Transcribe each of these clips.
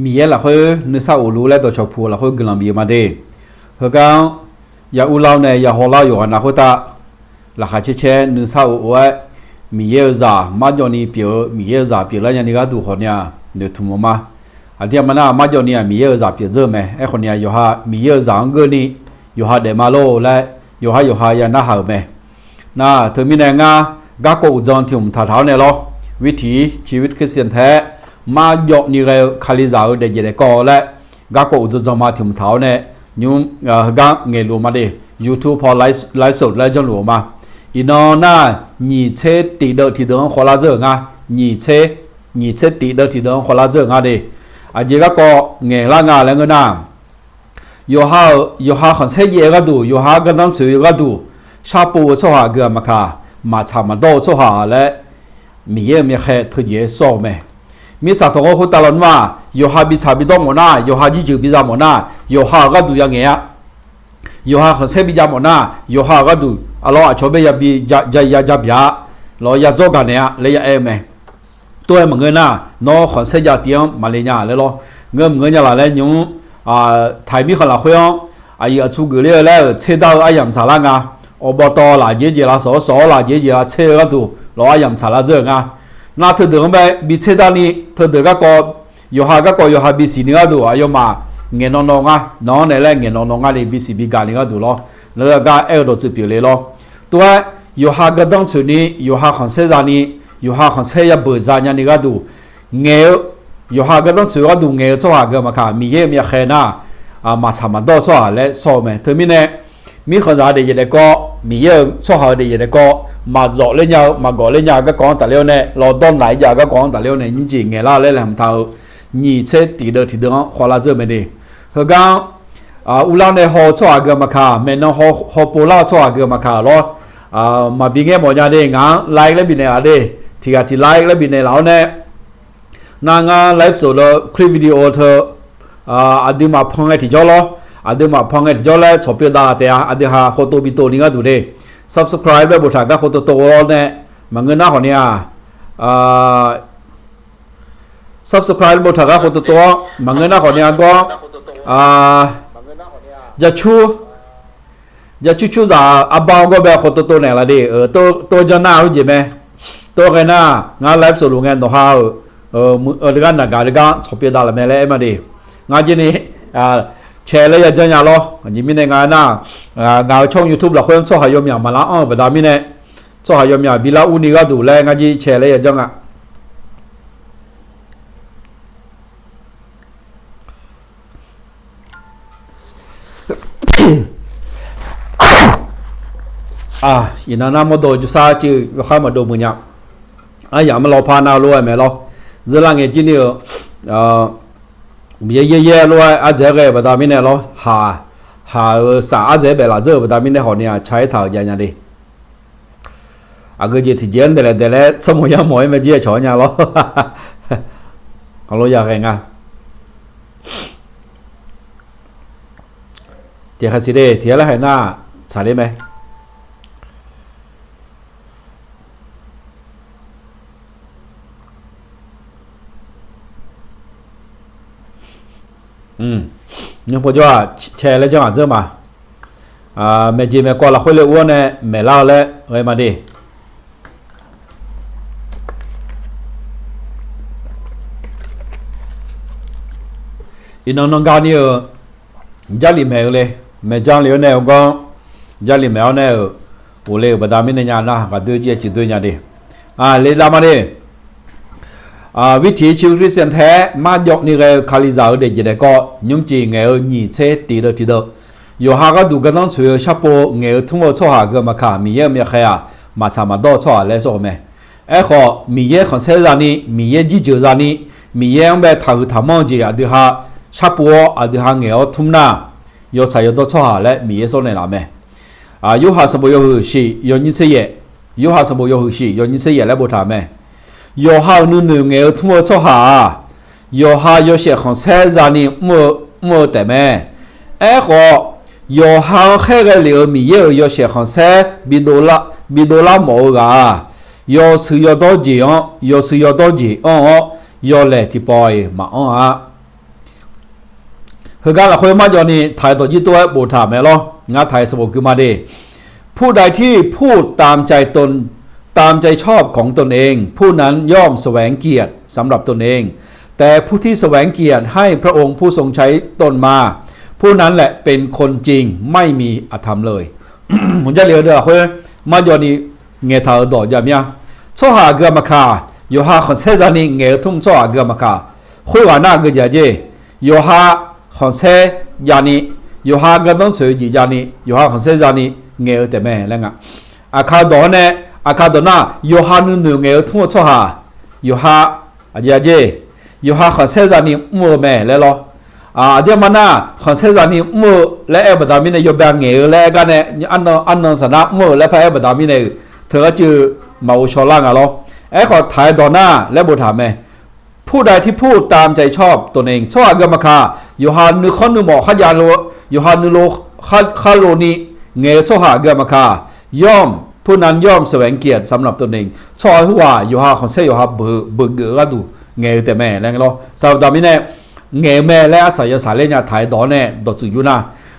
มีเยอะละเขาเนื้อสาวรู้แล้วตัวชาวพูละเขากำลังมีมาเด้เขาก็อย่าอุลาเนี่ยอย่าหัวเราอยู่นะเขาตาละเขาเช่เนื้อสาวว่ามีเยอะจ้ามาจอนี่เปียวมีเยอะจ้าเปียวแล้วยังนี่ก็ดูคนเนี่ยเดือดทุ่มมาอันที่มันน่ะมาจอนี่มีเยอะจ้าเปียวเจอไหมไอ้คนเนี่ยอยู่ฮะมีเยอะจ้าเงินนี่อยู่ฮะเดมาโลและอยู่ฮะยันน่าหาไหมน่ะเธอมีแรงงาก็กูจอนที่ผมถ่ายเนี่ยหรอวิถีชีวิตคริสเตียนแท้มาหยอกนี่ก็คาลิซาเดียร์ก็และก็กูจะจอมาที่ผมถ่ายเนี่ยยุ่งก็เงี้ยรู้มาดิ YouTube พอไลฟ์สดแล้วจะรู้มาอีนอน่าหนีเชตีเดอที่เดิมขอลาเจอไงหนีเชตีเดอที่เดิมขอลาเจอไงดิอาจจะก็เงี้ยละงาแล้วก็น่าอยู่ฮาคนเสียเยอะก็ดูอยู่ฮาก็ต้องช่วยก็ดูชาปูช่วยหาเกือบมาค่ะมาทำมาโตช่วยหาและมีเยอะมีแค่ทุกอย่างส่งไหมมีสัตว์ของเขาตลอดว่าอยู่ฮาบิชาบิโตหมดหน้าอยู่ฮาจิจูบิจาหมดหน้าอยู่ฮาก็ดูอย่างเงี้ยอยู่ฮาคนเสียบิจาหมดหน้าอยู่ฮาก็ดูalors à chỗ bây giờ bị ya bia rồi ya做กันเนี่ยเลยya em này tôi mà người na nó còn sẽ ya tiếng mà lấy nhà lấy lo người nhà là lấy những thái mi còn là khơi không ở chỗ người lấy lấy chế tạo ai làm sao là nga ở bao to là gì là số là gì là chế cái đồ rồi ai làm sao là这nga那他得呗bị chế tạo ni他得cái có有哈bị洗那个đồ啊有嘛nghe nó nga nó này là nghe nó nga để bị洗bị干那个đồ咯แล้วก็เออตัวจุดเปลี่ยนเลย咯ตัวอยู่หากระดังชุดนี้อยู่หาของเสียจานี้อยู่หาของเสียเบอร์จานนี้ก็ดูเงี้ยอยู่หากระดังชุดก็ดูเงี้ยชัวร์ก็มาค่ะมีเยอะมีแค่น่ะมาทำมันต่อชัวร์และสอบไหมเธอมีเนี่ยมีคนจะได้ยังไงก็มีเยอะชัวร์ได้ยังไงก็มาจอดเล่นยาวมาก่อเล่นยาวก็ก่อนแต่เร็วเนี่ยเราต้นไหนยาวก็ก่อนแต่เร็วเนี่ยจริงๆเงี้ยล่ะเล่นทำเท่ายี่เช็ดตีเดิมขอลาเจอไม่ดีเขาก็อุลาเนี่ยเขาชัวร์ก็มาค่ะแม่น้องเขาปูล่าชัวร์ก็มาค่ะรอมาบินเงี้ยหมดยาเด้งานไลค์แล้วบินเนี่ยอะไรที่การที่ไลค์แล้วบินเนี่ยเราเนี่ยนางานไลฟ์สดคลิปวิดีโอเธออันนี้มาพังไอ้ที่จอแล้วอันนี้มาพังไอ้ที่จอแล้วชอบเปิดตาแต่อันนี้หาโคโตบิโตนี่ก็ดูดิ subscribe แบบบุตรก็โคโตโตเนี่ยมันเงินหน้าของเนี่ยsubscribe บุตรก็โคโตโตมันเงินหน้าของเนี่ยก็จะชูจะอับบางก็แบบคนตัวเนี่ยละดิตัวจะหน้ารู้จีไหมตัวแค่หน้างานไลฟ์สดงานตัวเขาเรื่องนักการเรื่องชอบเปิดตาละแม่เลยมาดิงานจีนี่แชร์เลยจะยังล้อจีมีในงานหน้างานช่อง YouTube เราคนชอบหายมอย่างมาละแบบดามีเนี่ยชอบหายมอย่างบิลาอุนี่ก็ดูแลงานจีแชร์เลยจะยังอีนั่นน่ะมาดูจุดซาจือข้ามาดูมึงเนี่ยอย่างมันเราพานาล้วนไหมเราเรื่องเงี้ยจีนี่มีเยอะๆล้วนอาจจะเกิดแบบนี้เนี่ยเราหาสาอาจจะแบบละเจอแบบนี้เนี่ยเขาเนี่ยใช้ถ่ายอย่างนี้ก็จะที่เจนเดี๋ยวสมุยมวยไม่เจี๊ยชอเนี่ยเราเขาอยากไงเจ้าสิเดเทียละให้หน้าใช่ได้ไหมnhưng bây giờ trẻ lấy cho bạn chưa mà mẹ chị mẹ qua là khối lượng uốn này mẹ lao lên rồi mà đi nó cao như gia đình mẹเลยmẹ trang liễu này có gia đình mẹ này ở lề bà ta mình nhà na và đưa chia chỉ đưa nhà đi lấy làm mà điวิถีชีวิตคริสเตียนแท้มายกนี่ก็คาลิซาเด็กยังไงก็ยุ่งจีเงี้ยหนีเชตีเดออยู่หาก็ดูกันต้องช่วยชาโปเงี้ยทุ่งเอาช่อหาก็มาขามีเยอะมีใครมาทำมาต่อช่อแล้วส่งไหมขอมีเยอะของเซจานี่มีเยอะจีจูจานี่มีเยอะแบบทำมองจีดูหาชาโปดูหาเงี้ยทุ่งน่ะอยู่ใช้อยู่ต่อช่อหาและมีเยอะส่งในนั้นไหมอยู่หาสมุยอยู่สิอยู่นี่เสียอยู่หาสมุยอยู่สิอยู่นี่เสียแล้วบุตรไหม有好努眼通错下，有好有些红色让你没得咩？个有好黑个流米有些红色比多啦冇噶，有时要多钱有时要多钱有来的包嘛คือการละคนมาจอนี่ถ่ายตัวยี่ตัวโบถามแม่ล้องาถ่ายสมุคือมาเดผู้ใดที่พูดตามใจตนตามใจชอบของตนเองผู้นั้นย่อมแสวงเกียรติสำหรับตนเองแต่ผู้ที่แสวงเกียรติให้พระองค์ผู้ทรงใช้ตนมาผู้นั้นแหละเป็นคนจริงไม่มีอธรรมเลยผมจะเรียกเด้อคนมาจอนี่เงยถ่ายต่อยามยังช่อหาเกือมาคาอยู่หาคนเซจานี่เงยทุ่มช่อหาเกือมาคาคุยว่าหน้าเกือจะเจอยู่หาคนเซยานี่อยู่หากันต้องสวยจียานี่อยู่หาคนเซจานี่เงยแต่แม่แล้วไงอาคาดอนเนี่ยอาคาดอนน่ะอยู่หาหนึ่งเงยทุ่มช่อหาอยู่หาอาจจะเจอยู่หาคนเซจานี่มัวแม่แล้วหรอเดี๋ยวมันน่ะคนเซจานี่มัวและเอเบดามินเนี่ยอยู่แบบเงยแล้วกันเนี่ยอันนั้นสนะมัวและพระเอเบดามินเนี่ยเธอจือมาอุชล่างอ่ะหรอไอ้ขอถ่ายดอนน่ะและบุถามแม่ผู้ใดที่พูดตามใจชอบตนเองชอบกรรมคาอยู่หานึกข้อนึกหมอขยานโลอยู่หานึโลข้าโลนี้เงยชอบหากรรมคาย่อมผู้นั้นย่อมแสวงเกียรติสำหรับตนเองชอบหัวอยู่หาของเสียอยู่หาเบื่อเกลือดูเงยแต่แม่แล้วหรอแต่ตอนนี้เนี่ยเงยแม่และอาศัยสายเล่นยาถ่ายดอนเนี่ยดอกจืดอยู่นะ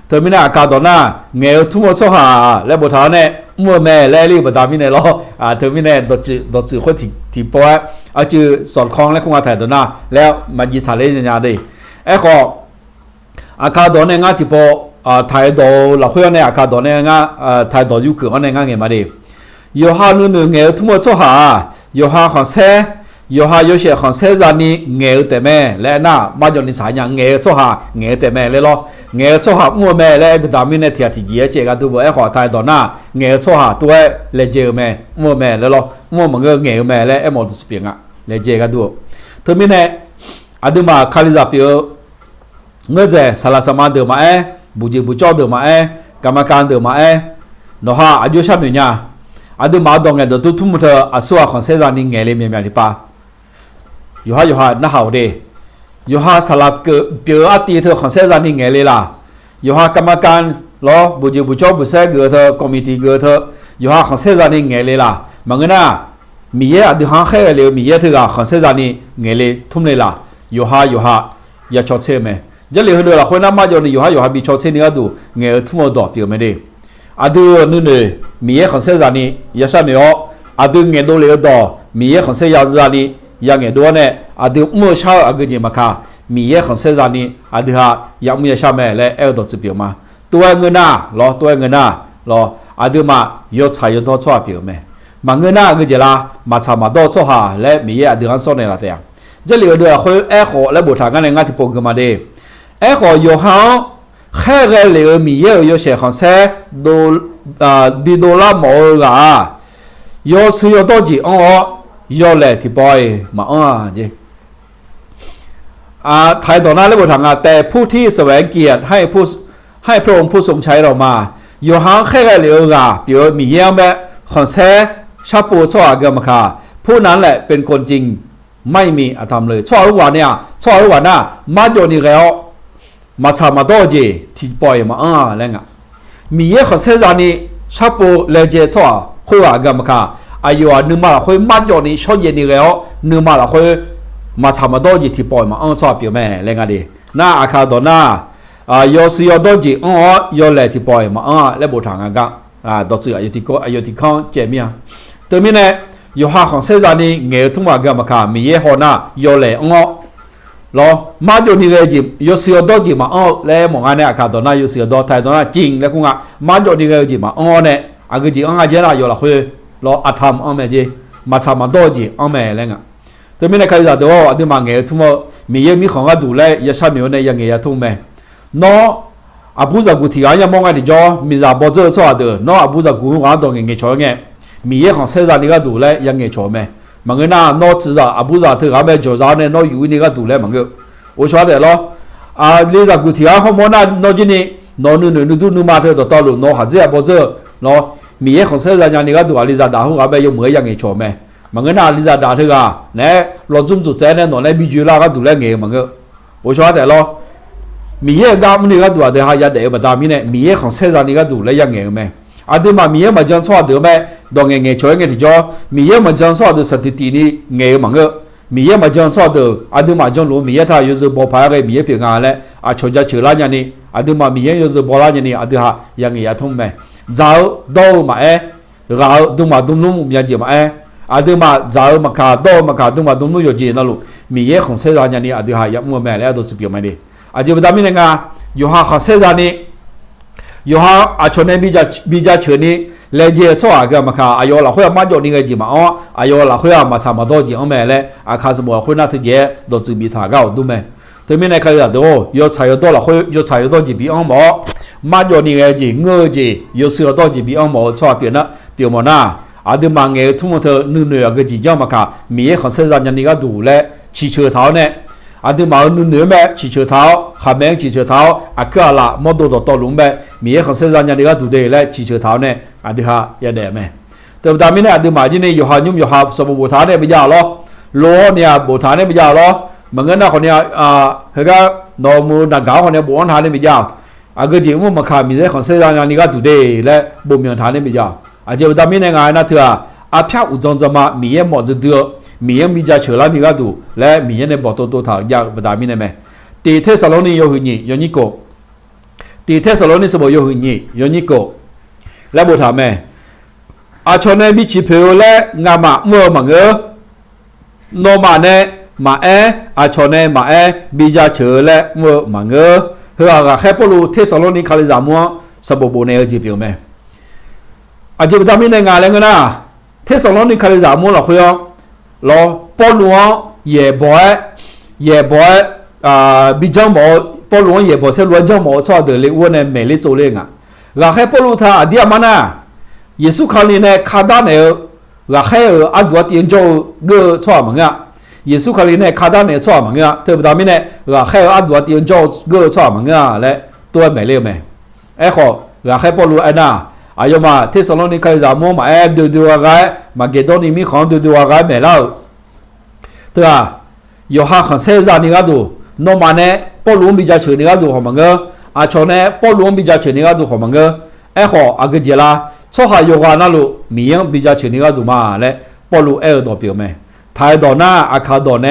เธอไม่น่าการดอนน่ะเงยทุ่มชอบหาและบุถามเนี่ยมัวแม่และรีบตามมิเนลเธอมิเนดจืคนที่ปอยเอาจืสอนคล้องและคงอาถ่ายตัวหน้าแล้วมายิสาเลนยาได้ไอ้ขออาคาดอนเนี่ยงาที่ปอถ่ายตัวเราคุยเนี่ยอาคาดอนเนี่ยงาถ่ายตัวยุคก่อนเนี่ยงาเงี้ยมาได้ยูฮานู่นเงี้ยทุ่มชอบหายูฮาของเซยูฮา有些ของเซจานี่เงี้ยแต่แม่และน่ามาจนนิสัยอย่างเงี้ยชอบหาเงี้ยแต่แม่เลยหรอเงี้ยชอบหามัวแม่และวิตามินเนี่ยที่ที่เยอะเจกันตัวไอ้ขอถ่ายตัวหน้าเงี้ยชอบหาตัวเลเจอแม่มัวแม่เลยหรอมัวมันก็เงี้ยแม่และไอ้หมดสเปียงอ่ะเลเจกันตัวเธอไม่แน่อดีมาคาลิซาเปียเงื่อเจสารสมาเดิมมาบุจิบุจอเดิมมากรรมการเดิมมาเนาะฮะอายุชั้นหนึ่งเนี่ยอดีมาดองเงินตัวทุ่มเธออาศัยของเซจานี่เงี้ยเลยเมียที่ป้าอยู่หาหน้าหาวเดอยู่หาสลับเกี่ยวอาตีเธอของเซจานี่ไงเลยล่ะอยู่หากรรมการล้อบุจิบุจอบุเซเกอเธอคอมมิตี้เกอเธออยู่หาของเซจานี่ไงเลยล่ะมันก็น่ามีเยอะดูหาแค่เลยมีเยอะเธอของเซจานี่ไงเลยทุ่มเลยล่ะอยู่หาอย่าชดเชยไหมจะเหลือเดือละคนน้ำมาจนอยู่หาบีชดเชยนี่ก็ดูไงทุ่มดอกเปลี่ยนไม่ได้ดูนู่นเลยมีเยอะของเซจานี่อย่าใช่ไหมอ๋อดูเงินดูเลยดอกมีเยอะของเซจานี่ยังไงด้วยเนี่ยดูมั่วเช่าก็จะมาค่ะมีเยอะของเซจานี่ดูฮะยังไม่ใช่ไหมและเอลดจะเปลี่ยนมาตัวเงินน่ะรอตัวเงินน่ะรอดูมายอดใช้ยอดชอบเปลี่ยนไหมมาเงินน่ะก็จะละมาทำมาต่อชอบหาและมีเยอะดูฮันโซนเนี่ยละแต่จะเหลือด้วยคนเอขอและบุตรกันในงานที่ปกมาเดเอขออยู่ห้องแค่เรื่องเหลือมีเยอะอยู่เสียของเซดูบิโดลาหมอละยอดซื้อยอดจีอ๋อยอดแหละที่ปอยมาเจไทยต่อหน้าและบททางแต่ผู้ที่แสวงเกียรติให้พระองค์ผู้ทรงใช้เรามาอยู่ห่างแค่เหลือกาเดี๋ยวมีเยี่ยมแบบขอนแท้ชาปูชอบเกมคาผู้นั้นแหละเป็นคนจริงไม่มีอธรรมเลยชอบรู้ว่าเนี่ยชอบรู้ว่าน่ะมาโยนี่แล้วมาทำมาต่อเจที่ปอยมาแล้วไงมีเยี่ยขอนแท้จานี่ชาปูเลเจชอบคุยว่าเกมคาอายุนึกมาละคุยมาโยนี่ชอบเย็นนี่แล้วนึกมาละคุยมาทำมาต่อเจที่ปอยมาชอบเปลี่ยนแม่แล้วไงดีน่าอาคาโดน่ายอสิยอดจียอแหละที่ปอยมาและบุตรทางกันดอกสืออายุที่ข้างเจมีเติมนี่เนี่ยอยู่หาของเซจานี่เงี้ยทุ่งว่ากันมาค่ะมีเยอะหัวหน้ายอแหละรอมาโยนี่เลยจียอสิยอดจีมาแล้วมองอันเนี่ยอาคาโดน่ายอสิยอดไทยโดน่าจริงแล้วกูว่ามาโยนี่เลยจีมาเนี่ยอากูจีเจน่ายอละคุยรออัฐมแม่จีมาทำมาโดจีแม่แล้วไงเติมนี่เนี่ยใครจะดูว่าที่มาเงี้ยทุ่งว่ามีเยอะมีของก็ดูแลยาชามีวันเนี่ยยังเงี้ยทุ่งแม่เนาะอาบุษกุที่อันยังมองกันที่จอมีจะบอกเจอชัวร์เด้อเนาะอาบุษกุวันตรงเงี้ยชัวร์เงี้ยมีเยอะของเซจานี่ก็ดูแลยังเงี้ยชัวร์ไหมมันก็น่าเนาะ至少อาบุษเธอก็ไม่จอจานเนี่ยเนาะอยู่นี่ก็ดูแลมันก็我说的咯你在กุที่อันเขามองน่ะเนาะจีนี่เนาะนู่นมาเธอต่อลุเนาะหาเจ้าบอกเจอเนาะมีเยอะของเซจานี่ก็ดูลิซ่าด่าเขาก็ไม่ยอมเหมือนยังเงี้ยชัวร์ไหมมันก็น่าลิซ่าด่าเธอก็เนี่ยรถจุ่มจุดใจเนี่ยเนาะเนี่ยมีจุฬาก็ดูแลเงี้ยมันก็我说的咯มีเยอะกามนี่ก็ตัวเดียวหายาเดียวแบบนี้เนี่ยมีเยอะของเซจานี่ก็ดูแลยังไงไหมเดี๋ยวมามีเยอะมาจังชัวเดี๋ยวไหมดองเงี้ยช่วยเงี้ยที่จอมีเยอะมาจังชัวเดี๋ยวสถิตินี่เงี้ยมันก็米也嘛讲错的，阿都嘛讲路米也他有时不怕个米也平安嘞，啊出家去拉人呢，阿都嘛米也有时不拉人呢，阿都哈yang也通没，早到嘛哎，然后都嘛都弄米也嘛哎，阿都嘛早嘛卡到嘛卡都嘛都弄有钱那路，米也很晒人呢，阿都哈也没买来都是表买的，阿就不达米那个，有哈很晒人呢，有哈阿出那比较车呢。来接错啊个嘛卡，哎呦，老会马叫你个几嘛哦，哎呦，老会嘛差不多几没嘞，啊，开始么会那天节都准备他搞都没，对面来开始都有菜有多了，会有菜有多几笔按摩，马叫你个几我几有时候多几笔按摩错别那别么那，啊，对嘛个土木头女个几叫嘛卡，米和身上人你个肚嘞，汽车头呢。啊，对嘛，女咩汽车头，下面汽车头，啊个啦，摩托到路咩，米和身上人你个肚的嘞，汽车头呢，啊对哈也得咩，对不对？明呢，对嘛，今天有下用有下什么无谈呢比较咯，罗呢无谈呢比较咯，门个那可能啊，那个农牧那搞可能不按谈呢比较，啊个节目嘛看米和身上人你个肚的嘞，不明谈呢比较，啊就到明呢个那头啊票有种怎么米也冇子多。米也比较扯了，你个度来米也呢不多头也不大米呢没。第特色罗尼有很热，有一个。第特色罗尼是不有很热，有一个。来不他没？啊，从那比起票来，俺嘛么个，罗马呢马啊从那马比较扯来么个，是吧？还不如特色罗尼考虑什么？是不呢有几票没？啊，就不大米呢俺两个呐，特色罗尼考虑什么了会哦？咯，波罗也不啊，比较冇波罗也不是罗较冇错的嘞，我呢美丽做嘞啊，然后波罗他阿弟阿妈呢，耶稣考虑呢卡达呢，然后阿多点就个错门啊，耶稣考虑呢卡达呢错门啊，对不对？呢，然后阿多点就个错门啊，嘞都美丽没？哎好，然后波罗哎呐。哎呦嘛，特斯拉你开啥么嘛？哎，对啊个，嘛给到你们看对啊个没了，对吧？有哈很晒热你个都，那么呢，保罗比较强你个都好么个？啊，从呢，保罗比较强你个都好么个？哎好，啊个节啦，错下有话那路，米样比较强你个都嘛嘞，保罗二多表没？太多呢，啊卡多呢，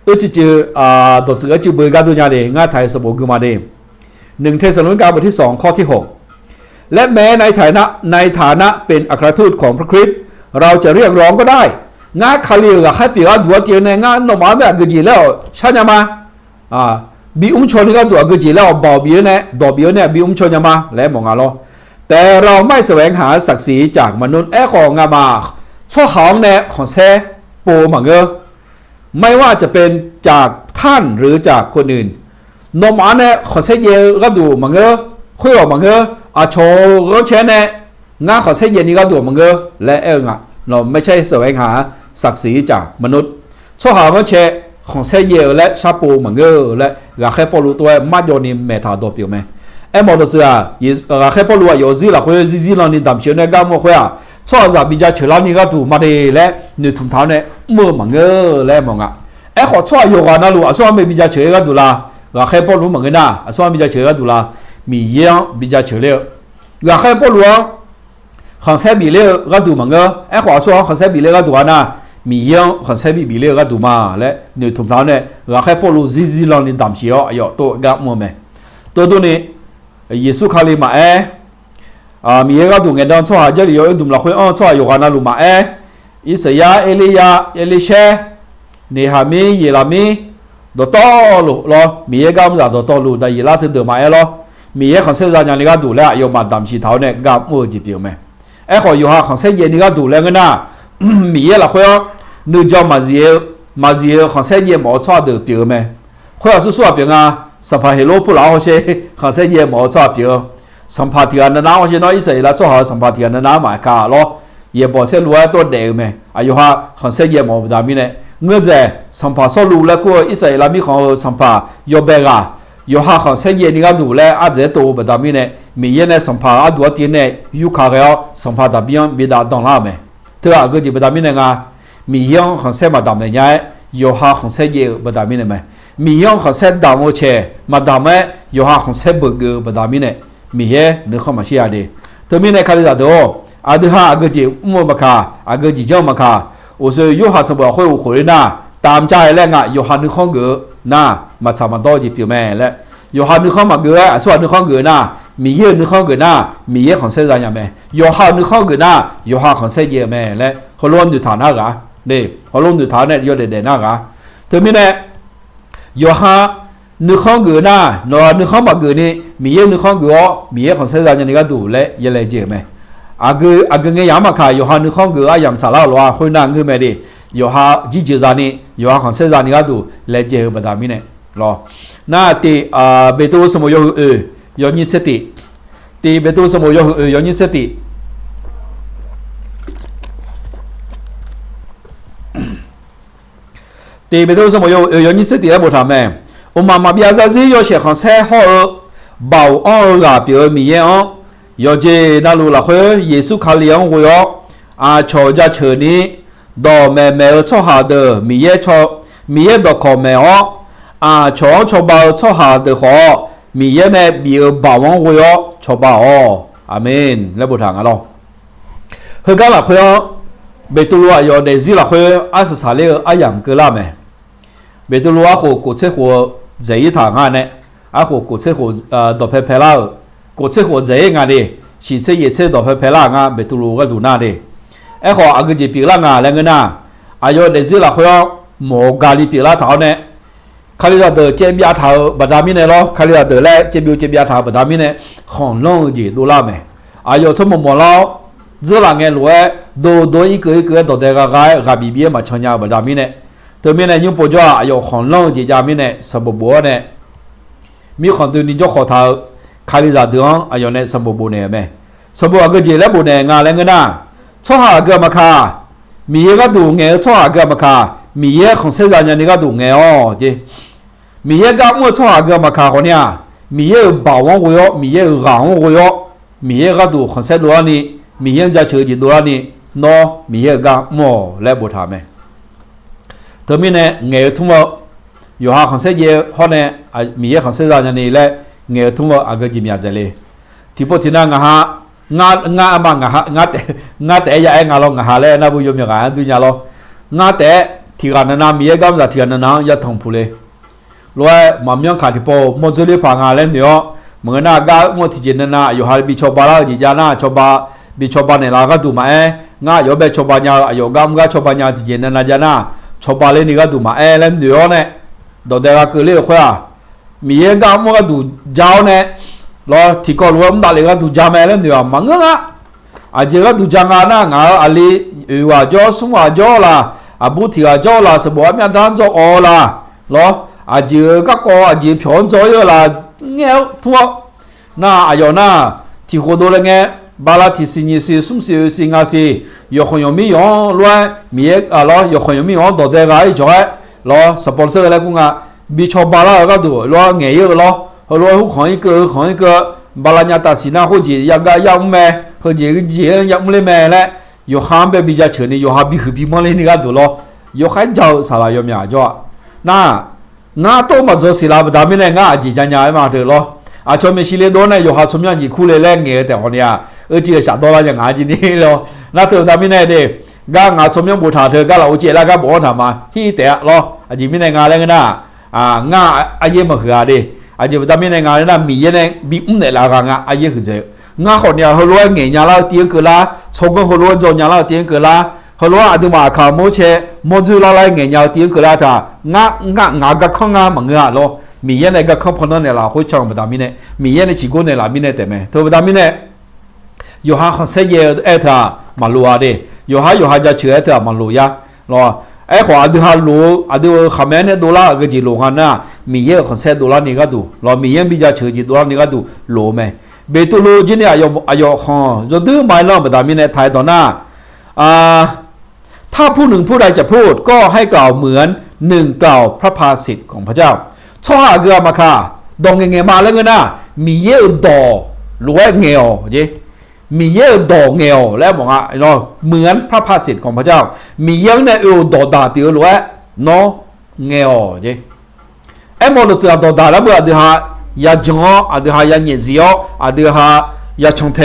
而且就啊，到这个就不个都伢的，俺太是不个嘛的，1特斯拉บทที่2ข้อที่6และแม้ในฐานะเป็นอัครทูตของพระคริสต์เราจะเรียกร้องก็ได้งาคาลีกับให้ปีกตัวเจียในงานนมาแบบกจีแล้วใช่ไหมบีชนก็ตัวกจีแล้วบ่บีเนี่ยดอบีเนี่ยบีชนยังมาแล้วมองอะไรแต่เราไม่แสวงหาศักดิ์ศรีจากมนุษย์ของงามาช่อหองเนี่ยของแท้โปมังเกอไม่ว่าจะเป็นจากท่านหรือจากคนอื่นนมาเนี่ยของแท้เยก็ดูมังเกอคุยออกมังเกออาโชก็เช่นเนี่ยงาขอเส้นเย็นนี้ก็ดูมังเกอและเราไม่ใช่แสวงหาศักดิ์ศรีจากมนุษย์ช่วหาก็เช่ของเส้นเย็นและชาปูมังเกอและราคาพอรู้ตัวมาโยนิเมทาตัวเปล่าไหมมอตัวเสือราคาพอรู้อยู่สิละคุยซิเรานี่ดำเชื่อเนี่ยก็มั่วคุยช่วงจะบิจารณ์นี่ก็ดูมาดีและนึกถึงเท้าเนี่ยมือมังเกอและมองขอช่วงอยู่กันนะลูกช่วงไม่บิจารณ์ก็ดูละราคาพอรู้มังเกอนะช่วงบิจารณ์ก็ดูละมีเยี่ยงบิจารณ์เฉลี่ยราคาพอรู้ของเซบิเล่ก็ดูมังเกอขอช่วงของเซบิเล่ก็ดูนะมีเยี่ยงของเซบิเล่ก็ดูมาและนึกถึงเท้าเนี่ยราคาพอรู้ซิเรานี่ดำเชื่ออยู่ตัวกับมัวไหมตัวนี้เยซูคาลิมามีก็ดูเงินดอนช่วงเจริญอยู่ดูละคุยช่วงอยู่กันนะลูมาอิสยาเอลีเชเนหามีเยรามีดอตลูรอมีก็ไม่ได้ดอตลูแต่เยลาถึงเดิมมาลอมีของเซจานี่ก็ดูแล้วอยู่มาดำชีเท้าเนี่ยกับมัวจีบอยู่ไหมขออยู่หาของเซเยนี่ก็ดูแล้วกันนะมีละคุยนึกจะมาเสียของเซเยหมอช่วยเดือดเปล่าไหมคุยสู้ๆเปล่าสัมภาระโลผู้หลาวเช่ของเซเยหมอช่วยเปล่าสัมภาระที่อันนั้นว่าเช่น้อยสิแล้วช่วยหาสัมภาระที่อันนั้นมาค่ะล้อเย่บอกเส้นรู้ว่าตัวเด็กไหมอายุหาของเซเยหมอแบบนี้เนี่ยเงื่อนใจสัมภาระรู้แล้วก็อิสราเอลมีของสัมภาระยอเบกาอยู่หาของเส้นเย็นนี่ก็ดูแลอาจจะตัวแบบนี้เนี่ยมีเย็นเนี่ยสัมภาระตัวที่เนี่ยอยู่ข้างเราสัมภาระแบบนี้ได้ต้องละไหมเธอก็จะแบบนี้เนี่ยมีเรื่องของเส้นมาดำเนี่ยอยู่หาของเส้นเย็นแบบนี้เนี่ยไหมมีเรื่องของเส้นดำโอเชมาดำเนี่ยอยู่หาของเส้นเบิกแบบนี้เนี่ยมีเรื่องนึกเข้ามาเชียร์ดีเธอมีในคดีตัวอาดูหาก็จะมั่วมาค่ะก็จะเจ้ามาค่ะ我说有哈什么会有回来呢？ ตามใจแล้วงะโยฮันนึกข้องเกือน่ามาทำมันโตจีบอยู่แม่และโยฮันนึกข้องมาเกือส่วนนึกข้องเกือน่ามีเยอะนึกข้องเกือน่ามีเยอะของเซซานยาแม่โยฮันนึกข้องเกือน่าโยฮันของเซเยแม่และเขาล้วนอยู่ฐานหน้ากะนี่เขาล้วนอยู่ฐานเนี่ยโยเด่นหน้ากะถึงมีเนี่ยโยฮันนึกข้องเกือน่านอนึกข้องมาเกือนี่มีเยอะนึกข้องเกือมีเยอะของเซซานยานี่ก็ดูและยังเลยเจแม่อากูเงี้ยมาขายโยฮันนึกข้องเกือยังสาระหรอคนนั่งคือแม่ดิโยฮาจีเจซานีโยฮาของเซซานีก็ดูเลเจอบัดามิเนี่ยรอน่าตีเบตูสมุยโยนิสติตีเบตูสมุยโยนิสติตีเบตูสมุยโยนิสติแล้วบุตรแม่อุมามาเบียซาซีโยเชของเซฮอบ่าวอ้อกาเปียวมีเยอะโยเจนาลูละเฮเยซูคาเลียงหัวอาโชจาเชนี้ดอแม่ชอหาเดอมีเยดอกคอแม่อ๋อชอบาชอหาเดอขอมีเยแม่บีบ่าวงวยชอบาอ๋ออาเมนแล้วบุตรหางอะไรเฮกันละเฮเบตุลัวยอเดซิละเฮอาสสาเลอายังเกล่าแม่เบตุลัวโคกุเชหัวใจทางงานเนี่ยอาโคกุเชหัวดอกเพลากุเชหัวใจงานดิชีเชยเชดอกเพลางานเบตุลัวก็ดูหน้าดิไอ้ขออากุจิปีละงาแล้วเงินน่ะอายุเดซิละเขาหมอกาลีปีละเท่าเนี่ยเขาเรียกเดอเจ็บยาเท่าบัดามิเนี่ยหรอเขาเรียกเดอแล้วเจ็บยาเท่าบัดามิเนี่ยของน้องจีดูละไหมอายุทั้งหมดแล้วเจ้าหลังเงินรวยดูอีกตัวเด็กก็บีบีมาชนยาบัดามิเนี่ยตัวมิเนี่ยยุ่งปวดจ้าอายุของน้องจียามิเนี่ยสมบูรณ์เนี่ยมีคนตัวนี้จ้าขอเท่าเขาเรียกเดออายุเนี่ยสมบูรณ์เนี่ยไหมสมบูรณ์อากุจิแล้วบุญเนี่ยงาแล้วเงินน่ะชอบหาเกมาคามีเยก็ดูเงี้ยชอบหาเกมาคามีเยของเซซานยานี่ก็ดูเงี้ยอ๋อจีมีเยก็มั่วชอบหาเกมาคาคนเนี้ยมีเยบ่าวงวยมีเยหางวยมีเยก็ดูของเซลัวนี่มีเยจะเชื่อจีตัวนี่โนมีเยก็มั่วและบุตรแม่เธอมีเนี่ยเงี้ยทุ่งว่าอยู่หาของเซเยเขาเนี่ยมีเยของเซซานยานี่และเงี้ยทุ่งว่าอาเกจิมีอาเจเลยที่พอที่นั่งฮะงาบางงาแต่ยาเองาลงหาเลยนะบุญยมยังไงดูยาลงาแต่ที่กันนามีเอกำจัดที่กันนายาทองพูเลยรวยมั่มยังขาดที่พอมอจุลีพังอะไรเนี่ยมึงน่ากาหมดที่เจนน่ะอยู่หาบิชอบาลาจิจานะชอบาบิชอบาเนี่ยลาก็ดูมางาอยู่แบบชอบาญาอยู่กำกาชอบาญาที่เจนน่ะจานะชอบาเลยนี่ก็ดูมาเล่นเดียวเนี่ยโดดเด็กก็เลยขวามีเอกำก็ดูเจ้าเนี่ยรอที่ก่อนว่ามันได้เลยก็ดูจามเล่นเดียวมังงะอาเจก็ดูจางานะงาอลีว่าจ่อสุว่าจ่อละอาบุที่ว่าจ่อละสบัวมีอันดันจ่ออละรออาเจก็อาเจพิอนจ่อเยอะละเงี้ยทั่วน่าอายุน่าที่คนดูเลยเงี้ยบาลาที่สิ่งนี้สิ่งสุ่มสิ่งอะไรยกคนยมียองรวยมีเอกรอยกคนยมียองโดดเด็กไอ้จ่อรอสปอนเซอร์อะไรกูงะบิชอบาลาก็ดูรอเงี้ยเยอะรอ后来ของ一个บาลาญาตาสินาเขาจีอยากได้ยังแม่เขาจียังไม่เลยแม่แหละอยู่ห้ามไปบิจาเฉินนี่อยู่ห้ามบิคือบิมันเลยนี่ก็ดูแล้วอยู่ให้เจ้าสาระยมยาจ้ะน่าโตมาจะสิลาบดามิเนี่ยง่าจีจันยามาเถอะแล้วอาชมไม่ชิเลโดนเนี่ยอยู่หาสมยังจีคู่เลยแรงเงี้ยแต่คนเนี้ยจีก็ชาโตแล้วยังง่าจีนี่แล้วน่าเถอะดามิเนี่ยเด็กก็ง่าสมยังบูชาเถอะก็เราจีแล้วก็บอกทำมาที่แต่แล้วจีมิเนี่ยง่าแล้วก็น่าง่าอาเยี่ยมมาคืออะไรอาจจะทำให้ในงานนั้นมีเนี่ยมีเนี่ยละกันอาเยคือเจ้างาคนเนี่ยเขารู้เงี้ยแล้วเตียงก็ละชงก็เขารู้จนเนี่ยแล้วเตียงก็ละเขารู้อาจจะมาข่าวโมเชโมจูละไรเงี้ยเตียงก็ละจ้างาก็ข้างงามังเงา咯มีเนี่ยก็ข้างพนันเนี่ยละเขาช่างมาทำเนี่ยมีเนี่ยชิโก้เนี่ยละมีเนี่ยแต่ไม่เธอมาทำเนี่ยอยู่หาเขาเสียเอท่ามาลัวดิอยู่หาจะเชื่อเอท่ามาลัวยะ咯ไอ้ขวาดูฮาลูดูขมิ้นเนี่ยดูละก็จีโลกันนะมีเยอะคนเสียดูละนี่ก็ดูเรามีเยอะบิจาเชื่อจีดูละนี่ก็ดูโลไหมเบตุลูจีเนี่ยอายุฮะจะดูไม่ล่ะแบบนี้เนี่ยไทยตอนน่ะถ้าผู้หนึ่งผู้ใดจะพูดก็ให้กล่าวเหมือนหนึ่งกล่าวพระภาษิตของพระเจ้าช่อหาเกลือมาค่ะดองเงี้ยมาแล้วเงี้ยนะมีเยอะดอรวยเงี้ยจีมีเยอะดอกเงาแล้วบอกว่าเนาะเหมือนพระภาษิตของพระเจ้ามีเยอะเนี่ยดอกดาเดียวรวยเนาะเงาจีไอ้หมดจะดอกดาแล้วเมื่อเดี๋ยวยาจงอ่ะเดี๋ยวยาเงี้ยเสียวอ่ะเดี๋ยวยาชงเท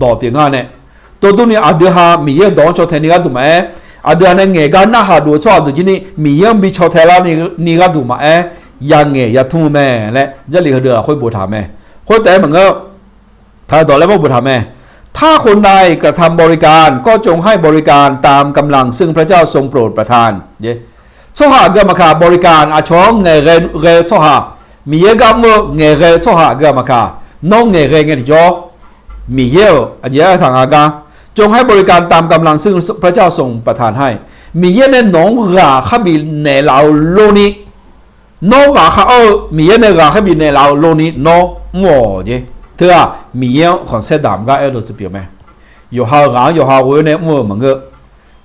ดอกเปียงเนี่ยตัวนี้อ่ะเดี๋ยวมีเยอะดอกชงเทนี่ก็ถูกไหม อาเดือนนั้นเงี้ยกันน่าหาดูชอบดูที่นี่มียังมีชาวไทยเรานี่ก็ดูมายังเงี้ยยังทุ่มแม่และจะเลี้ยงเดือค่อยบูชาแม่คนแต่เหมือนก็ถ้าต่อแล้วว่าบูชาแม่ถ้าคนใดกระทำบริการก็จงให้บริการตามกำลังซึ่งพระเจ้าทรงโปรดประทานเย่ช่อหาเกิดมาขาบริการอาช่องเงยเร่ช่อหามีเยอะกับมือเงยเร่ช่อหาเกิดมาขาน้องเงยเร่เงี้ยที่จ่อมีเยอะอันเยอะทางอากาจงให้บริการตามกำลังซึ่งพระเจ้าทรงประทานให้มีเยอะในน้องราขบินในเราโลนี้น้องราข้ามีเยอะในราขบินในเราโลนี้น้องหมอเย่เธอมีเยอะของเสดามก็ดูจะเปลี่ยนไหมอยู่หางอยู่หาวันนี้มั่วเหมือนกัน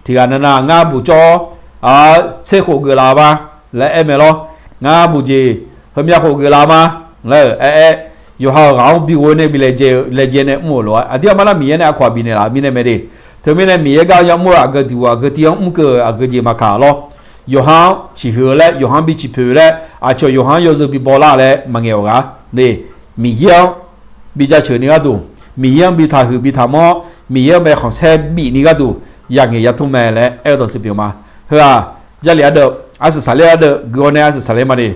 ที่อันนั้นงาบุจอเชื่อขู่เกล้าบ้าและเมื่อไรงาบุจีเพิ่มยาขู่เกล้ามาแล้วอยู่หางบิวันนี้บิเลเจเนี่ยมั่วเลยอันที่มันมีเนี่ยขวาบินเนี่ยละมีเนี่ยไม่ได้เธอไม่ได้มีก็ยังมั่วก็ดีว่าก็ที่ยังมั่วก็จีมาขาล้ออยู่หางชิเหล่อยู่หางบิชิเพล่อาจจะอยู่หางยูซูบิบอลาเลยมังเงากันนี่มีเยอะบิจาเชนี่ก็ดูมีเยอะบิทาหือบิทามอมีเยอะไปของเซบีนี่ก็ดูอย่างเงี้ยทุ่มแม่และตัวสิบปีมาเฮ้ยจะเลี้ยเด็กอาศัยสายเลี้ยเด็กกูเนี่ยอาศัยสายมาดิ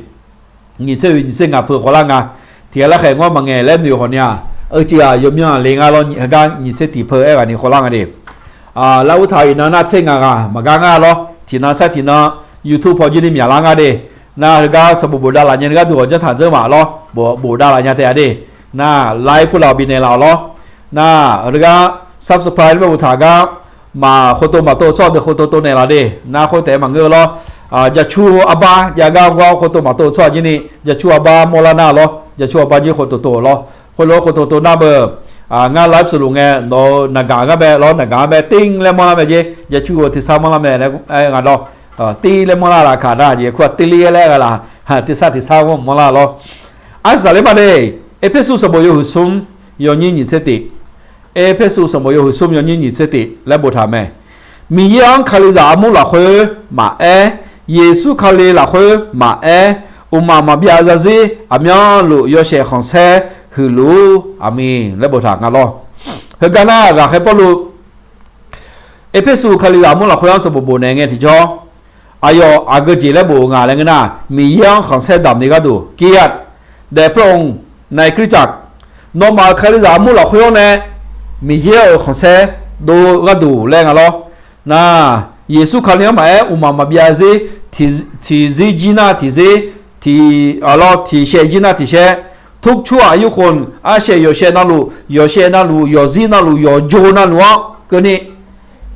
นี่เชื่อนี่เชื่องาเพื่อคนละงาที่เราแข่งว่ามังเงแล้วมีคนเนี่ยจียมเนี่ยเลี้ยงเราเนี่ยกันนี่เชื่อที่เพื่อกันนี่คนละงาดิแล้วไทยน่าเชื่องามากันงาล้อที่น่าเชื่อที่น่า YouTube พอจีนี่มีอะไรงาดิน่าก็สมบูรณ์ได้ละเนี่ยก็ดูจะถ่ายเจอมาล้อบูได้ละเนี่ยแต่ดิน่าไลฟ์พวกเราบินในเราล้อน่าหรือก็ subscribe ไม่บุตรก็มาคนตัวมาตัวชอบเด็กคนตัวในเราดิน่าคนแต่มังเงอล้อจะชูอาบาอย่าก้าวว่าคนตัวมาตัวชอบที่นี่จะชูอาบาโมลานาล้อจะชูอาบาที่คนตัวล้อคนล้อคนตัวหน้าเบอร์งานไลฟ์สรุปไงโนนักการก็แบบล้อนักการแบบติ้งเลยมอลาแบบยี่จะชูที่สามมอลาแบบเนี่ยงานล้อตีเลยมอลาราคาได้ยี่ขวดตีเลี้ยแล้วกันละที่สามที่สามมอลาล้ออาศัยเลยมาดิเอเพซุสบอยหุซุมยอนี่นิเสติเอเพซุสบอยหุซุมยอนี่นิเสติและบุตรแม่มียังคาลิซามุลาคุมาเยซูคาลิลาคุมาอุมามาบิอาซาซีอามีลูยอเชของเซฮือลูอามีและบุตรงานล้อเฮกันน่ารักให้ปลุเอเพซุคาลิซามุลาคุยังสบบุญเองที่จ่ออายอากจีและบุงานเลยนะมียังของเซดำนี่ก็ดูเกียรติเดพระองค์ในคริสตจักรนอมาคาริซามุลาคุยองเนี่ยมีเยอะของเซดูก็ดูแรงอะไรนะเยซูคาริยามาอุมามาบิอาซีที่ซีจีน่าที่ซีที่อะไรที่เชจีน่าที่เชทุกชั่วอายุคนอาเชยเชนั่นลูยเชนั่นลูยซีนั่นลูยโจนั่นลูก็นี่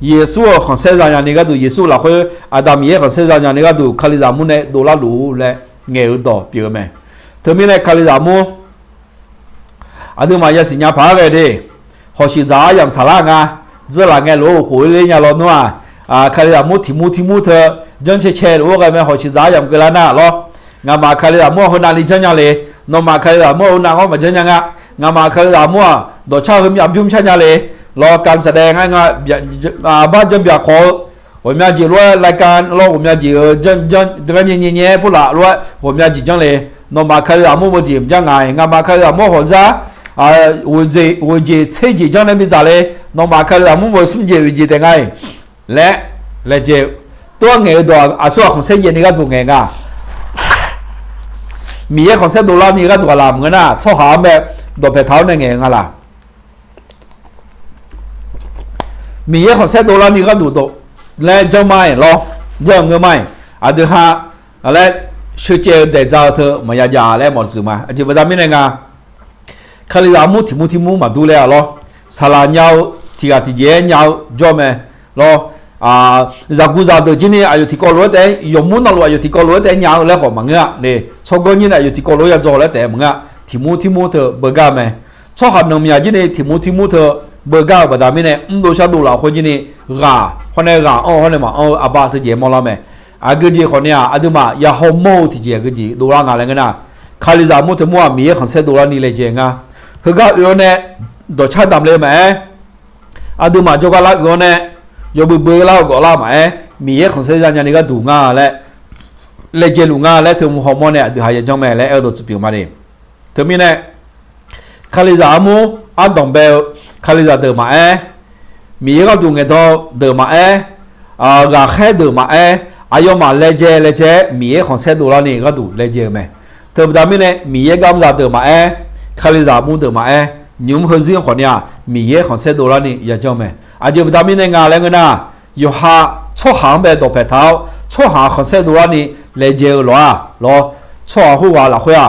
เยซูของเซจานนี่ก็ดูเยซูละคุยอาดามีของเซจานนี่ก็ดูคาริซามุเนี่ยดูละลูและเงี้ยต่อเปลี่ยนไหมเธอมีอะไรคาริซามุอันนี้มาอย่าสิญญาพาไปดิหอชิจ้าอย่างฉลาดงาเจอหลังไงรู้หัวเลยเนี่ยเราเนาะคาริซามุทิมูเธอจังเช่รู้กันไหมหอชิจ้าอย่างเกล้าหน้าล้องามาคาริซามุคนนั้นจังยังเลยนมาคาริซามุคนนั้นเขามาจังยังงามาคาริซามุดอกชาหึมยำยุ่มชันยังเลยรอการแสดงให้งาบ้านจำอยากขอผมอยากจีรู้รายการรอผมอยากจีกันเนี่ยพูดละรู้ผมอยากจีจังเลยนมาคาริซามุบ่จีจังไงงามาคาริซามุหัวใจ我这车子将那边咋嘞？那马克拉姆我是这这的哎，来这多眼多说红色眼那个多眼啊，米红色多啦米个多啦，么那炒下咩多白头那眼啊啦，米红色多啦米个多来叫买咯，叫个买对哈，来世界的早头么呀来么子嘛，就不咋米那个。คาริซามุทิมูมาดูแลล้อสลายาวที่อาทิตย์เย็นยาวจอมล้อจากกุซาตัวจีนี่อายุที่กอล์ฟแต่ยมุนอายุที่กอล์ฟแต่ยาวแล้วของมังเงะเนี่ยชอบคนนี้อายุที่กอล์ฟยาวจอแล้วแต่มังเงะทิมูเธอเบก้าไหมชอบหันนมยาจีนี่ทิมูเธอเบก้าแบบนี้เนี่ยดูชาดูละคนจีนี่คนนี้คนนี้มาอาบาที่เจมอลาไหมก็จีคนนี้ดูมายาฮอมโมที่เจก็จีดูร่างอะไรกันนะคาริซามุทิมูมีขันเสดูร่างนี่เลยเจงเฮก็ย้อนเนี่ยดอกชาดำเลยไหมดูมาจกละย้อนเนี่ยยกเบอร์เล่าก็เล่าไหมมีของเสียงนี่ก็ดูง่าและเลยเจลุง่าและถึงฮอร์โมนเนี่ยดูหายจังแม่และเอาตัวสปิวมาดิถึงมีเนี่ยคาริซามุดองเบลคาริซาเดิมมามีก็ดูเงี้ยตัวเดิมมา กาแค่ดูมาอายมาเลเจมีของเซดูลานี่ก็ดูเลเจไหมเธอประดามิเนี่ยมีกำจัดดูมาคาลิซาบุนดูมายุ่งหัวเสียงคนเนี่ยมีของเซดูลานี่อย่าจำไหมอาจจะประดามิเนี่ยงานอะไรกันนะอยู่หาชั่วหางแบบตัวเพท้าชั่วหางของเซดูลานี่เลเจหรอชั่วหัวละหัว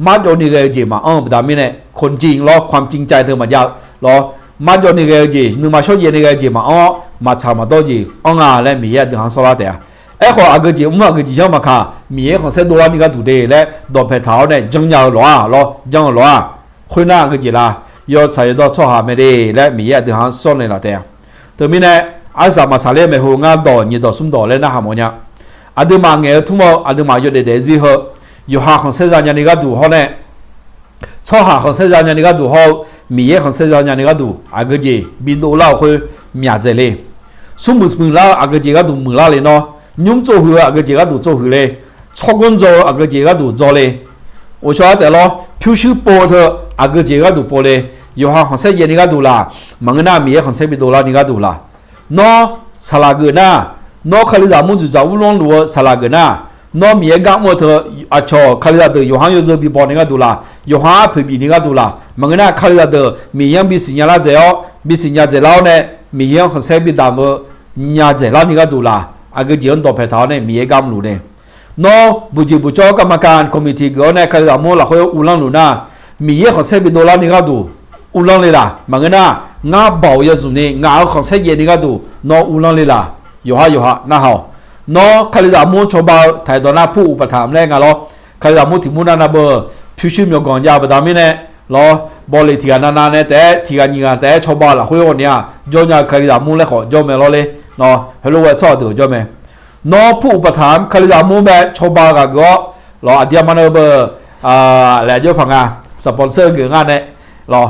มาโยนี่เลเจมาประดามิเนี่ยคนจริงความจริงใจเธอมาเยอะมาโยนี่เลเจนึกมาช่วยเย็นนี่เลเจมามาชามาโตจีงาและมีเดือดโซลาเดียขออาเกจิอาเกจิชอบมาค่ะมีของเซดูลานี่ก็ถูกเดและดอกเพท้าเนี่ยจังยาวจังคุยหน้าอาเกจิละยอดใส่ดอกชั่วหาไม่ได้และมีเดือดโซลเลยละเดียตัวนี้เนี่ยอาสามาสาเลไม่หัวงาดอกยี่ดอกสุ่มดอกเลยนะฮะมันเนี่ยอาดูมาเงี้ยทุ่มอาดูมาอยู่เด็ดๆสิเหรออยู่หาของเซจานยันนี่ก็ดูเขาเนี่ยชั่วหาของเซจานยันนี่ก็ดูเขามีของเซจานยันนี่ก็ดูอาเกจิบินดูเล่าคุยมีอะไรเลยสุ่มบุษมือเล่าอาเกจิก็ดูมือเล่าเลยเนาะยุ่งโจหัวอาเกจิก็ดูโจหัวเลยชกกันโจอาเกจิก็ดูโจเลย我说的咯，平时播的阿个这个都播嘞，有哈红色烟你个都啦，蒙那米红色比多啦你个都啦，喏啥那个呐，喏看你咱们就在乌龙路啥那个呐，喏米干么的啊瞧，看你那的有哈有这比播你个都啦，有哈配比你个都啦，蒙那看你那的米样比新疆那这样，比新疆这老呢，米样红色比咱们伢这老你个都啦，阿个这样多拍头呢，米干路呢。no buji bujo kamakan komiti gone kala mo la khoy ulang luna mi ye khose bi dola ni ga du ulang le la mangana nga baw ya zu ni nga khose ye ni ga du no ulang le la yo ha na ha no kala mo choba thai do na phu upatham le nga lo kala mo ti mu na bo phyu shu myo gong ja ba da mi ne lo bo le ti ga na ne te ti ga ni ga te choba la khoy on ya jo nya kala mo le kho jo me lo le no hello wa cho do jo me no ผู้อุปถัมภ์คาริยามูแบชบากะก็รออเดียมันเบอร์แหล่เจ้าพังสปอนเซอร์เกี่ยงานเนี่ยรอ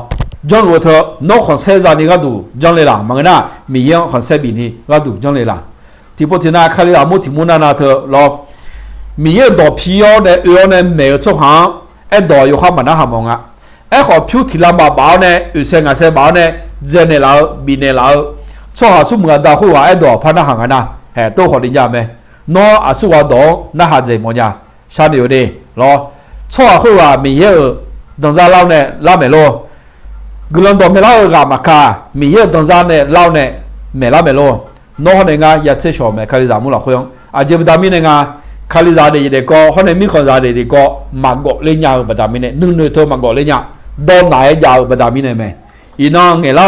จงรู้เถอะนกของเซซานี่ก็ดูจังเลยล่ะมันน่ะมีเรื่องของเซบีนี่ก็ดูจังเลยล่ะที่พูดถึงคาริยามูที่มูนานาเถอะรอมีเรื่องดอกพิโอเนี่ยเนี่ยไม่ช่วงหางดอกอยู่ข้างมันน่ะหามงขอผิวที่ลำบากบ่าวเนี่ยเซงเซบ่าวเนี่ยเจเนล่าบีเนล่าช่วงหาสุ่มกันดาวหัวดอกพันน่ะหางนะ都好理解咩？喏，阿叔话讲，那下子么呀？啥牛的咯？错好啊，没有，当时老呢，老没咯？古人都没老个嘛卡，没有当时呢，老呢，没老没咯？喏，那个也吃小没，看你咋么了会用？啊，就不达米那个，看你咋的也得搞，可能米看咋的得搞，马国那样不达米呢，弄头马国那样，到哪一家不达米呢没？伊那俺老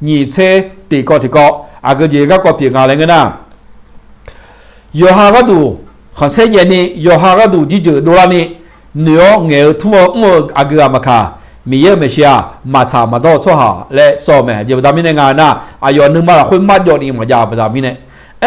你车地搞地搞，啊个这个搞平啊那个呢？有哈个度，很些年呢，有哈个度就多了呢。你要我土我阿个嘛卡，没有没些啊，马查马到错哈来说没，就不达米那个那，啊有你嘛会马叫你嘛家不达米呢。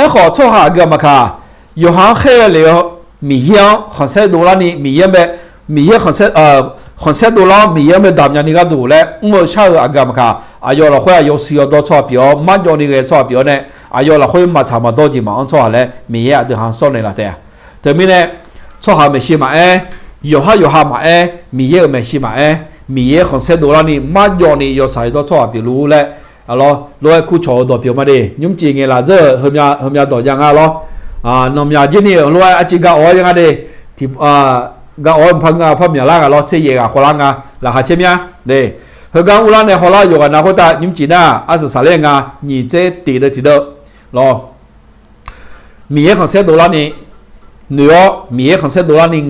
好错哈个嘛卡，有哈黑了，没有很些多了呢，没有很些多了，没有达米那个度嘞，我晓得阿个嘛卡，啊有了会有时要多错标，马叫你个错标呢。啊，要了会嘛差不多就嘛，按错下来，米也都行少年了的。对面呢，错下没事嘛有下嘛米也没事嘛米也很些多了呢，马要呢要晒到错下比如嘞，啊咯，攞去做到表嘛的，用钱嘅啦，这后面多样啊咯，啊，那面今年攞啊几个我样的，提个我朋友朋友啦个咯，这嘢个荷兰个，啦下前面对。和刚乌兰的荷兰有个拿回答，你们记得啊是啥嘞啊？你这地的咯，米也很些多了呢，你哦，米也很些多了呢，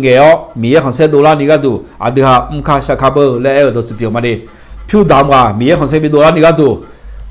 米也很些多了你个都，啊对哈，看下卡不来都是表嘛的，票大嘛，米也很些多了你个都，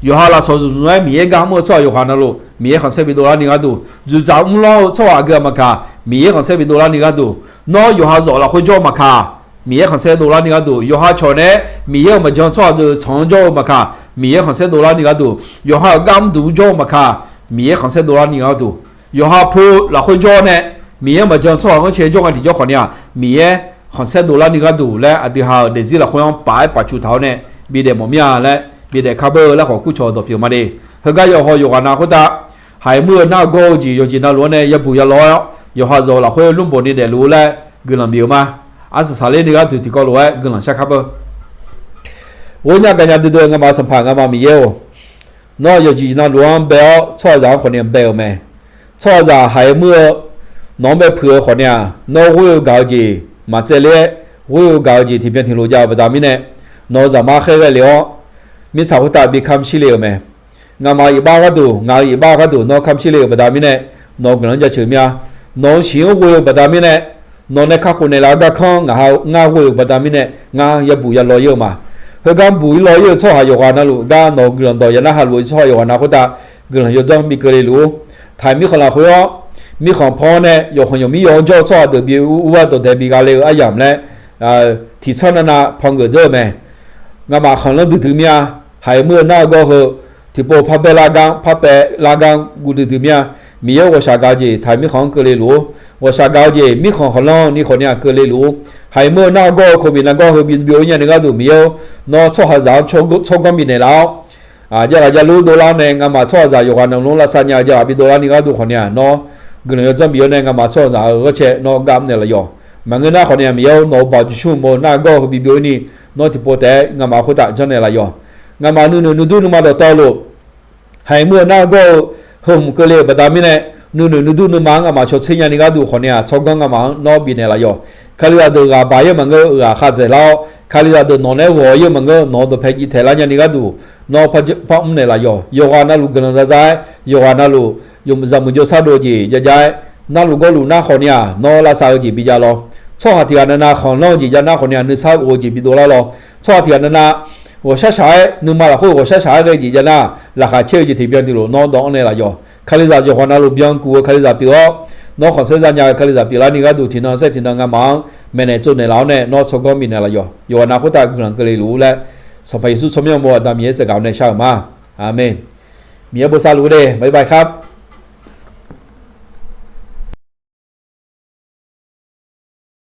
有哈啦说是说米也刚么做有哈那路，米也很些多了你个都，就在老做啊个嘛卡，米也很些多了你个都，那有哈做了会做嘛卡。米也很些多了，你看都有哈桥呢，米也么讲错就长桥嘛卡，米也很些多了，你看都有哈甘度桥嘛卡，米也很些多了，你看都有哈坡那会桥呢，米也么讲错，我前桥个地叫好呢，米也很些多了，你看都嘞，啊对哈，那是了好像摆出头呢，别的么面嘞，别的卡不嘞好古桥都表嘛的，他个有好有哈那好大，还没那高级有几那路呢，也不要老，有哈做了会弄不的的路嘞，个人表嘛。阿是啥嘞？你个对提高路哎，跟人下卡不？我家跟人对对，我马上怕我妈没有，那有几那路上不要菜场可能不要没， ชอจะหายเมื่อน้องไปเผื่อคนเนี่ยน้องวิวเกาจีมาเจเล่วิวเกาจีที่เป็นที่รู้จักประดามิเนี่ยน้องจะมาเคยกันเลยมีสาวตาบีคำชิเลียวไหมงามาอีบ้าก็ดูงาอีบ้าก็ดูน้องคำชิเลียวประดามิเนี่ยน้องกำลังจะเชื่อมีน้องชิววิวประดามิเนี่ยน้องในข้าคนในลาวดักข้างงาวิวประดามิเนี่ยงาอย่าบุยอย่าลอยเยอะมาเฮ้ยการบุยลอยเยอะชอบหายกันนะลูกการน้องกำลังต่อยันน่าหาลุยชอบอยู่กันนะคนตากำลังจะจ้องมีเกลีรู้ไทยมีคนละคนมีของพ่อเนี่ย有很有มี有就做的比我都得比较那个一样嘞提倡的那旁个这没我嘛可能都对面还没那个和ที่พอพับเปลากังพับเปลากังกูดูดูเนี่ยมีเยอะว่าชาวเกาจีไทยมีของเกลือรู้ว่าชาวเกาจีมีของเขาล่องนี่คนเนี่ยเกลือรู้ให้เมื่อหน้าก็คนมีนั่นก็คือบินเบี้ยวเนี่ยนี่ก็ดูมีเยอะนอชอบหาสาวชอบก็มีในแล้วจะรู้โดราเนี่ยงามาชอบสาวอยู่กันน้องละสัญญาจะบินโดรานี่ก็ดูคนเนี่ยนอก็เลยจะมีเยอะเนี่ยงามาชอบสาวก็เช่นอกำเนี่ยละยอมันก็น่าคนเนี่ยมีเยอะนอบอจุชุ่มโมหน้าก็คือบินเบี้ยวนี่นอที่พอแต่งามาคนตาจันเนี่ยละยองามานู่นดูนู่นมาต่อลูกให้เมื่อหน้าก็หงก็เลยประดามิเนี่ยนู่นดูนู่นมังอามาชดเชยนี่ก็ดูคนเนี่ยชอบกังอามาน้อบินเนี่ยละยอคาลิอาดูกับบ่ายมันก็ขาดเสร็จแล้วคาลิอาดูนอนในหัวเยอะมันก็นอนตัวเพกิเทล่านี่ก็ดูนอนพักเนี่ยละยอยกอานาลูกกันจะใจยกอานาลูยมจำมุจซาโดจีจะใจนาลูกก็ลูน่าคนเนี่ยนอนละสาวจีบิจาลอชอบที่อันนั้นของน้องจีจะน่าคนเนี่ยนึกสาวโอจีบิโดละลอชอบที่อันนั้น我下下你买了后我下下个几件啦，那还切就特别的咯，拿当来了哟。看你咋就换那路边股，看你咋比较，那好生产家看你咋比了，你个都听到说听到俺忙，没来做那老呢，那做个米来了哟，有那好大可能个来路嘞，上辈子出面么，那米也在搞那小嘛，阿门。米也不杀路的，拜拜ครับ